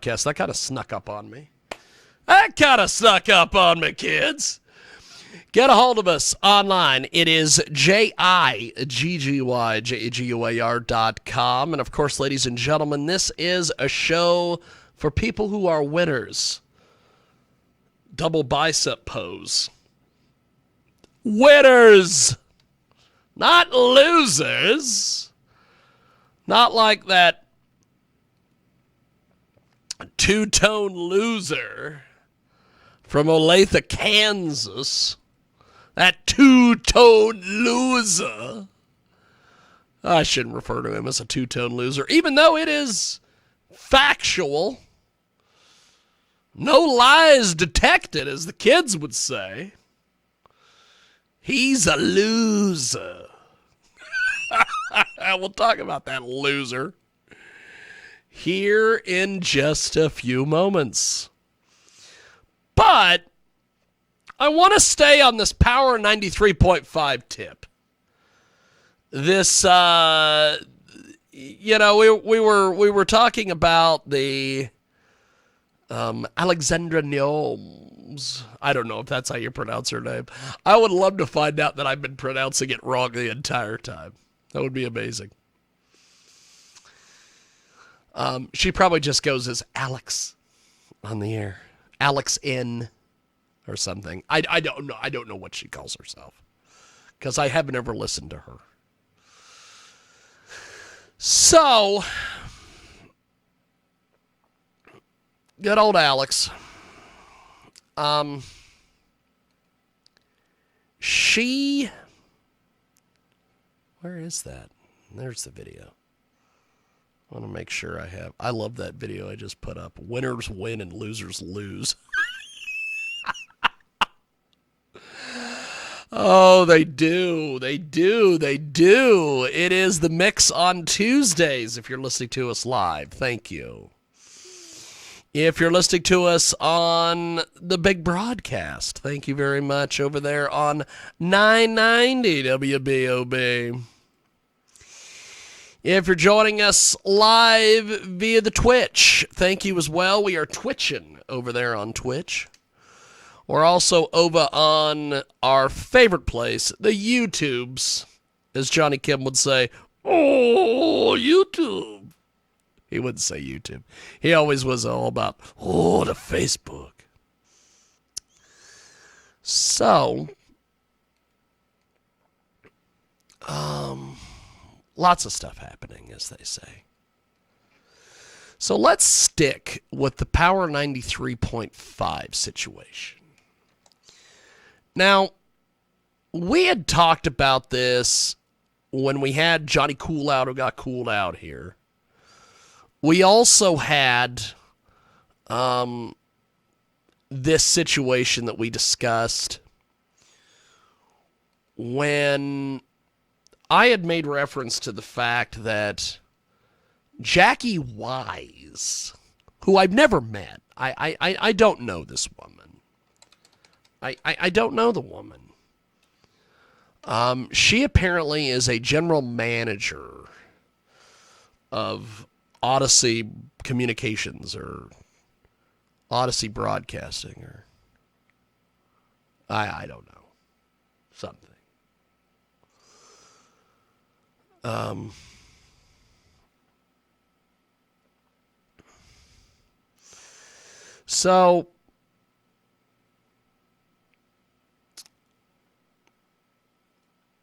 broadcast. That kind of snuck up on me. That kind of snuck up on me, kids. Get a hold of us online. It is JIGGY.com. And, of course, ladies and gentlemen, this is a show for people who are winners. Double bicep pose. Winners! Not losers. Not like that two-tone loser from Olathe, Kansas. That two-tone loser. I shouldn't refer to him as a two-tone loser, even though it is factual. No lies detected, as the kids would say. He's a loser. We'll talk about that loser here in just a few moments. But I want to stay on this Power 93.5 tip. This, we were talking about the Alexandra Nyomes. I don't know if that's how you pronounce her name. I would love to find out that I've been pronouncing it wrong the entire time. That would be amazing. She probably just goes as Alex on the air. Alex N. or something. I don't know. I don't know what she calls herself because I haven't ever listened to her. So, good old Alex. Where is that? There's the video. I want to make sure I have. I love that video I just put up. Winners win and losers lose. Oh, they do. They do. They do. It is the Mix on Tuesdays if you're listening to us live. Thank you. If you're listening to us on the big broadcast, thank you very much over there on 990 WBOB. If you're joining us live via the Twitch, thank you as well. We are twitching over there on Twitch. We're also over on our favorite place, the YouTubes, as Johnny Kim would say. Oh, YouTube. He wouldn't say YouTube. He always was all about, the Facebook. So, lots of stuff happening, as they say. So let's stick with the Power 93.5 situation. Now, we had talked about this when we had Johnny Cool Out, who got cooled out here. We also had this situation that we discussed when I had made reference to the fact that Jackie Wise, who I've never met, I don't know this woman. I don't know the woman. She apparently is a general manager of Odyssey Communications or Odyssey Broadcasting or I don't know. Something. So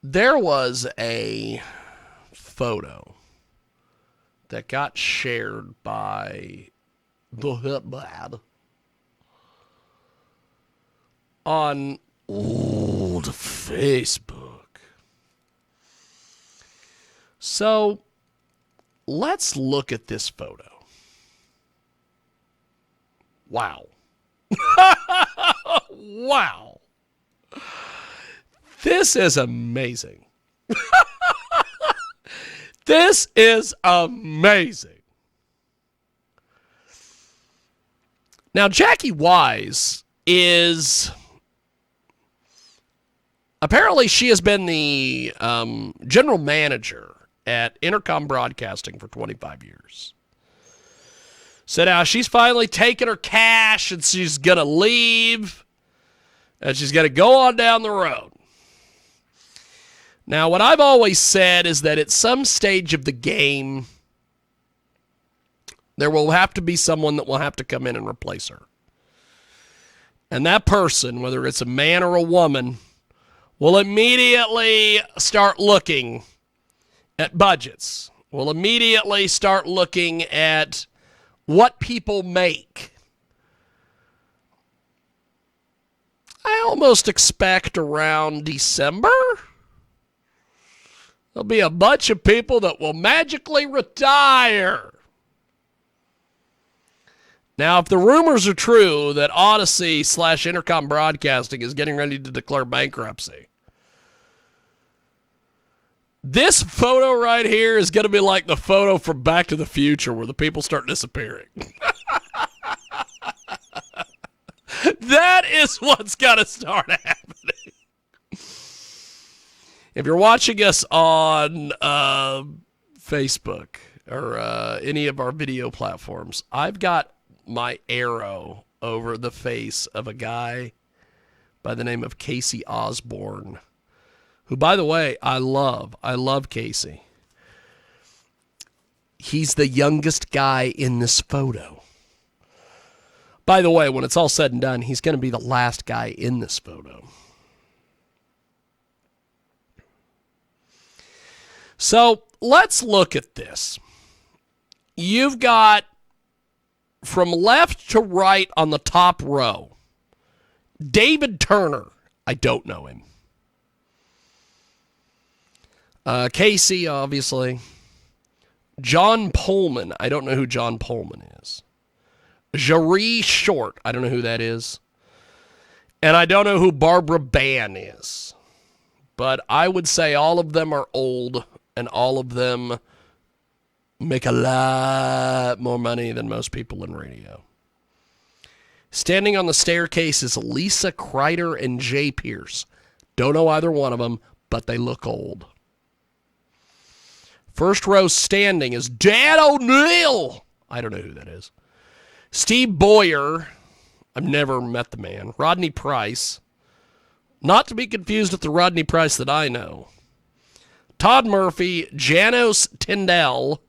there was a photo that got shared by the Hitman on old Facebook. So let's look at this photo. Wow. Wow. This is amazing. This is amazing. Now, Jackie Wise is... Apparently, she has been the general manager at Entercom Broadcasting for 25 years. So now she's finally taking her cash and she's going to leave. And she's going to go on down the road. Now, what I've always said is that at some stage of the game, there will have to be someone that will have to come in and replace her. And that person, whether it's a man or a woman, will immediately start looking at budgets. Will immediately start looking at what people make. I almost expect around December, there'll be a bunch of people that will magically retire. Now, if the rumors are true that Odyssey / Entercom Broadcasting is getting ready to declare bankruptcy, this photo right here is going to be like the photo from Back to the Future where the people start disappearing. That is what's going to start happening. If you're watching us on Facebook or any of our video platforms, I've got my arrow over the face of a guy by the name of Casey Osborne, who, by the way, I love. I love Casey. He's the youngest guy in this photo. By the way, when it's all said and done, he's going to be the last guy in this photo. So let's look at this. You've got from left to right on the top row, David Turner. I don't know him. Casey, obviously. John Pullman. I don't know who John Pullman is. Jaree Short. I don't know who that is. And I don't know who Barbara Bann is. But I would say all of them are old, and all of them make a lot more money than most people in radio. Standing on the staircase is Lisa Kreider and Jay Pierce. Don't know either one of them, but they look old. First row standing is Dan O'Neill. I don't know who that is. Steve Boyer. I've never met the man. Rodney Price. Not to be confused with the Rodney Price that I know. Todd Murphy, Janos Tyndall,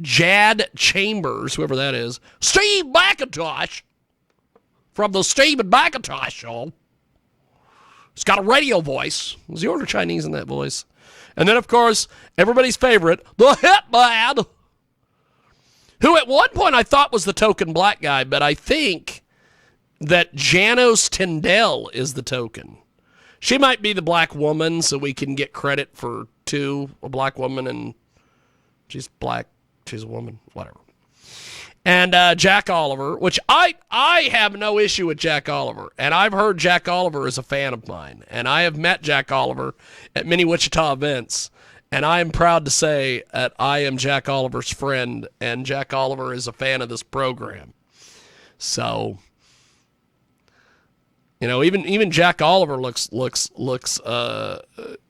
Jad Chambers, whoever that is. Steve McIntosh from the Steve and McIntosh Show. He's got a radio voice. Was he order Chinese in that voice? And then, of course, everybody's favorite, the Hitman, who at one point I thought was the token black guy, but I think that Janos Tyndall is the token. She might be the black woman, so we can get credit for two, a black woman, and she's black, she's a woman, whatever. And Jack Oliver, which I have no issue with Jack Oliver, and I've heard Jack Oliver is a fan of mine, and I have met Jack Oliver at many Wichita events, and I am proud to say that I am Jack Oliver's friend, and Jack Oliver is a fan of this program. So, you know, even Jack Oliver looks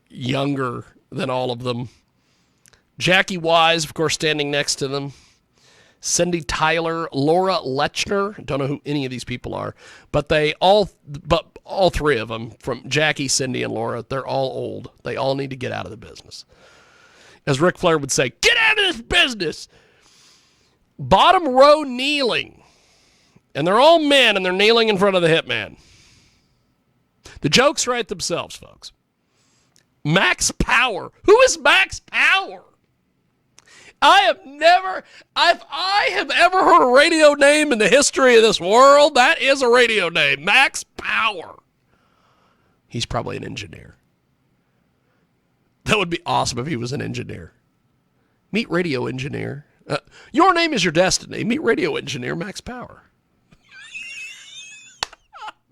younger than all of them. Jackie Wise, of course, standing next to them. Cindy Tyler, Laura Lechner. Don't know who any of these people are, but all three of them, from Jackie, Cindy, and Laura, they're all old. They all need to get out of the business. As Ric Flair would say, get out of this business. Bottom row kneeling. And they're all men, and they're kneeling in front of the Hitman. The jokes write themselves, folks. Max Power. Who is Max Power? If I have ever heard a radio name in the history of this world, that is a radio name. Max Power. He's probably an engineer. That would be awesome if he was an engineer. Meet radio engineer. Your name is your destiny. Meet radio engineer Max Power.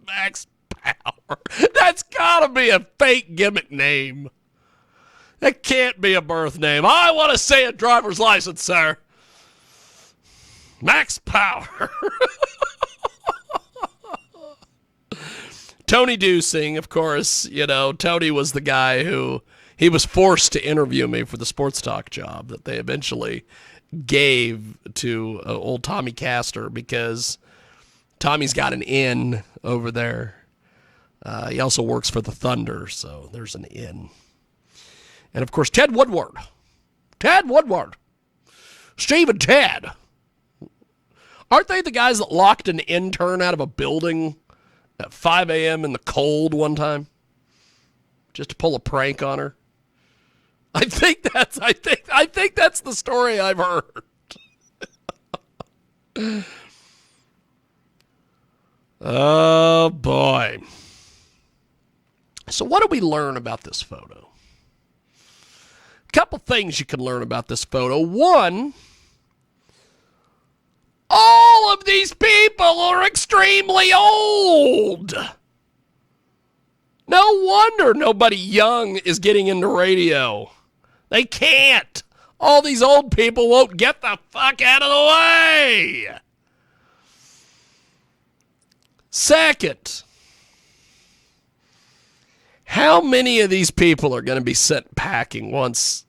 Max Power. That's got to be a fake gimmick name. That can't be a birth name. I want to say a driver's license, sir. Max Power. Tony Dusing, of course. You know, Tony was the guy who he was forced to interview me for the sports talk job that they eventually gave to old Tommy Castor because Tommy's got an inn over there. He also works for the Thunder, so there's an inn. And, of course, Ted Woodward. Ted Woodward. Steve and Ted. Aren't they the guys that locked an intern out of a building at 5 a.m. in the cold one time? Just to pull a prank on her? I think that's the story I've heard. Oh, boy. So what do we learn about this photo? A couple things you can learn about this photo. One, all of these people are extremely old. No wonder nobody young is getting into radio. They can't. All these old people won't get the fuck out of the way. Second, how many of these people are going to be sent packing once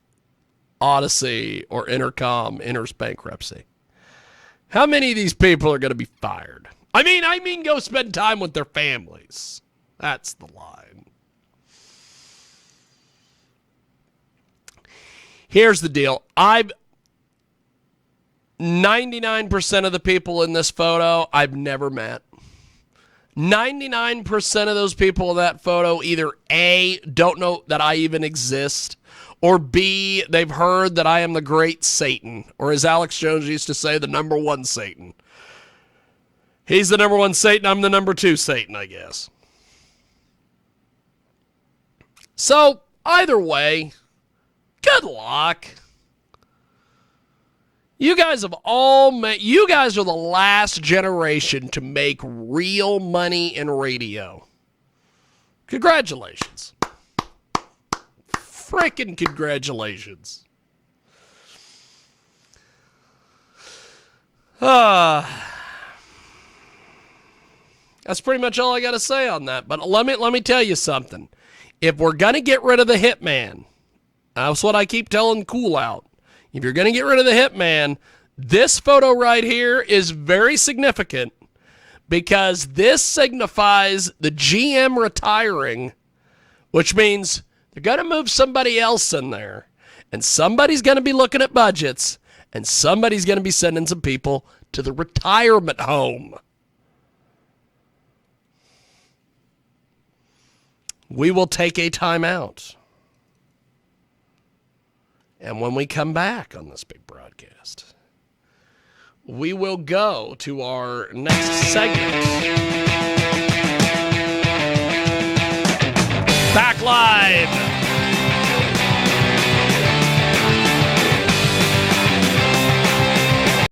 Odyssey or Entercom enters bankruptcy? How many of these people are going to be fired? I mean, go spend time with their families. That's the line. Here's the deal. 99% of the people in this photo I've never met. 99% of those people in that photo either A, don't know that I even exist, or B, they've heard that I am the great Satan, or as Alex Jones used to say, the number one Satan. He's the number one Satan, I'm the number two Satan, I guess. So, either way, good luck. You guys you guys are the last generation to make real money in radio. Congratulations. Frickin' congratulations. That's pretty much all I got to say on that. But let me tell you something. If we're going to get rid of the hitman, that's what I keep telling Cool Out. If you're going to get rid of the hitman, this photo right here is very significant because this signifies the GM retiring, which means they're going to move somebody else in there, and somebody's going to be looking at budgets, and somebody's going to be sending some people to the retirement home. We will take a timeout. And when we come back on this big broadcast, we will go to our next segment. Back live